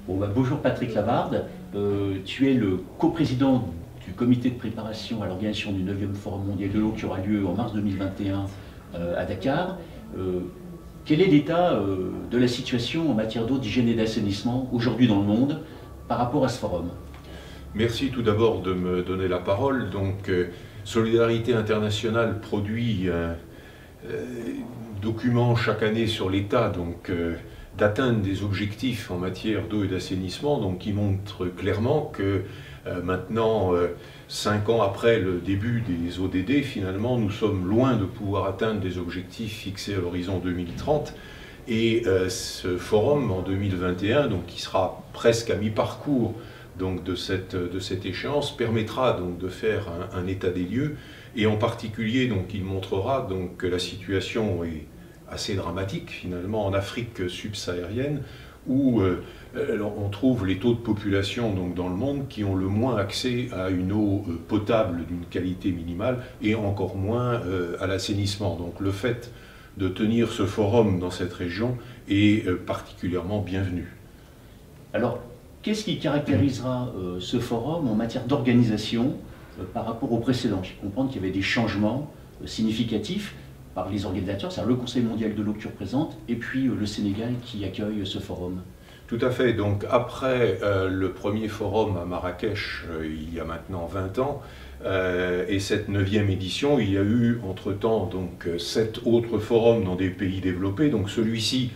Bon, bah, bonjour Patrick Lavarde. Tu es le coprésident du comité de préparation à l'organisation du 9e Forum mondial de l'eau qui aura lieu en mars 2021 à Dakar. Quel est l'état de la situation en matière d'eau, d'hygiène et d'assainissement aujourd'hui dans le monde par rapport à ce forum? Merci tout d'abord de me donner la parole. Donc, Solidarité Internationale produit un document chaque année sur l'état d'atteindre des objectifs en matière d'eau et d'assainissement, donc qui montre clairement que maintenant, 5 ans après le début des ODD, finalement, nous sommes loin de pouvoir atteindre des objectifs fixés à l'horizon 2030. Et ce forum en 2021, donc, qui sera presque à mi-parcours de cette échéance, permettra donc de faire un état des lieux, et en particulier donc, il montrera donc, que la situation est assez dramatique finalement en Afrique subsaharienne, où on trouve les taux de population donc, dans le monde qui ont le moins accès à une eau potable d'une qualité minimale, et encore moins à l'assainissement. Donc le fait de tenir ce forum dans cette région est particulièrement bienvenu. Alors, qu'est-ce qui caractérisera ce forum en matière d'organisation par rapport au précédent? Je comprends qu'il y avait des changements significatifs par les organisateurs, c'est-à-dire le Conseil mondial de l'eau que tu représentes, et puis le Sénégal qui accueille ce forum. Tout à fait. Donc après le premier forum à Marrakech, il y a maintenant 20 ans, et cette 9e édition, il y a eu entre-temps donc 7 autres forums dans des pays développés. Donc celui-ci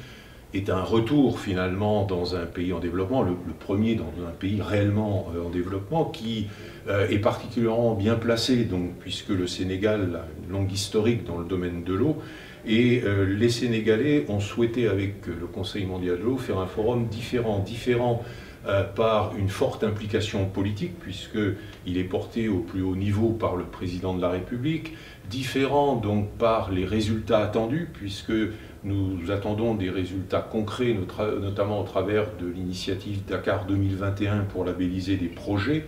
est un retour finalement dans un pays en développement, le premier dans un pays réellement en développement, qui est particulièrement bien placé, donc, puisque le Sénégal a une longue historique dans le domaine de l'eau, et les Sénégalais ont souhaité avec le Conseil mondial de l'eau faire un forum différent par une forte implication politique, puisqu'il est porté au plus haut niveau par le président de la République, différent donc par les résultats attendus, puisque nous attendons des résultats concrets, notamment au travers de l'initiative Dakar 2021 pour labelliser des projets,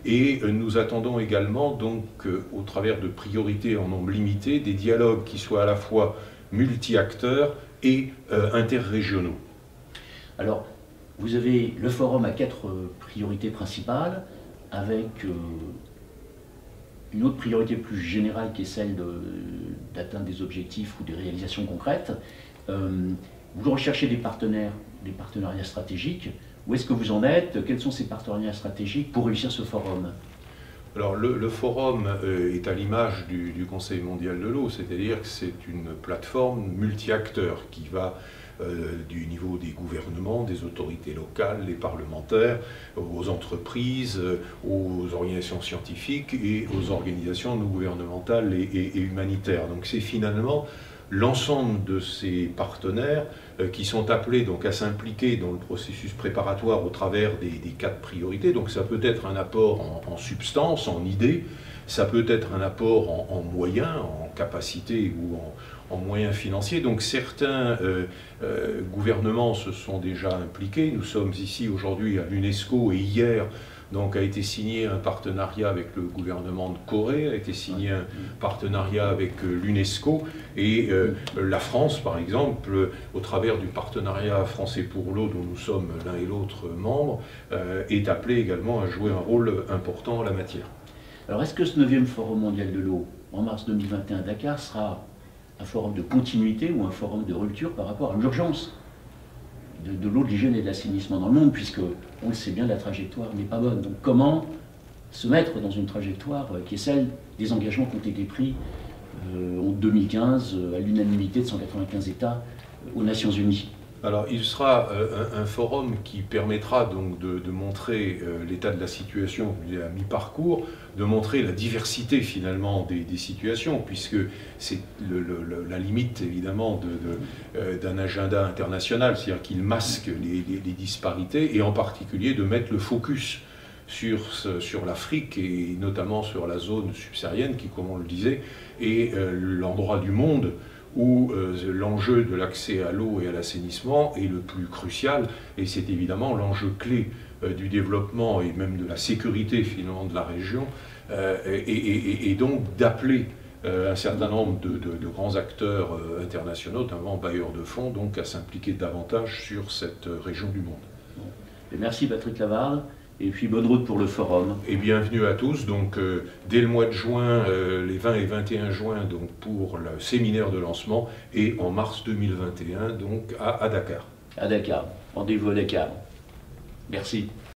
et nous attendons également, donc, au travers de priorités en nombre limité, des dialogues qui soient à la fois multi-acteurs et interrégionaux. Alors, vous avez le forum à 4 priorités principales, avec une autre priorité plus générale qui est celle d'atteindre des objectifs ou des réalisations concrètes. Vous recherchez des partenariats stratégiques. Où est-ce que vous en êtes? Quels sont ces partenariats stratégiques pour réussir ce forum? Alors le forum est à l'image du Conseil mondial de l'eau, c'est-à-dire que c'est une plateforme multi-acteurs qui va du niveau des gouvernements, des autorités locales, des parlementaires, aux entreprises, aux organisations scientifiques et aux organisations non gouvernementales et humanitaires. Donc c'est finalement l'ensemble de ces partenaires qui sont appelés donc à s'impliquer dans le processus préparatoire au travers des 4 priorités. Donc ça peut être un apport en substance, en idées, ça peut être un apport en moyens, en capacité ou en moyens financiers. Donc certains gouvernements se sont déjà impliqués. Nous sommes ici aujourd'hui à l'UNESCO, et hier donc a été signé un partenariat avec le gouvernement de Corée, a été signé un partenariat avec l'UNESCO, et la France, par exemple, au travers du partenariat français pour l'eau, dont nous sommes l'un et l'autre membres, est appelé également à jouer un rôle important en la matière. Alors, est-ce que ce 9e Forum mondial de l'eau, en mars 2021 à Dakar, sera un forum de continuité ou un forum de rupture par rapport à l'urgence de l'eau, de l'hygiène et de l'assainissement dans le monde, puisque on le sait bien, la trajectoire n'est pas bonne. Donc comment se mettre dans une trajectoire qui est celle des engagements qui ont été pris en 2015 à l'unanimité de 195 États aux Nations Unies? Alors il sera un forum qui permettra donc de montrer l'état de la situation à mi-parcours, de montrer la diversité finalement des situations, puisque c'est la limite évidemment d'un agenda international, c'est-à-dire qu'il masque les disparités, et en particulier de mettre le focus sur l'Afrique, et notamment sur la zone subsaharienne qui, comme on le disait, est l'endroit du monde où l'enjeu de l'accès à l'eau et à l'assainissement est le plus crucial, et c'est évidemment l'enjeu clé du développement et même de la sécurité finalement de la région, et donc d'appeler un certain nombre de grands acteurs internationaux, notamment bailleurs de fonds, donc à s'impliquer davantage sur cette région du monde. Et merci Patrick Lavarde, et puis bonne route pour le forum. Et bienvenue à tous, donc dès le mois de juin, les 20 et 21 juin, donc pour le séminaire de lancement, et en mars 2021, donc à Dakar. À Dakar, rendez-vous à Dakar. Merci.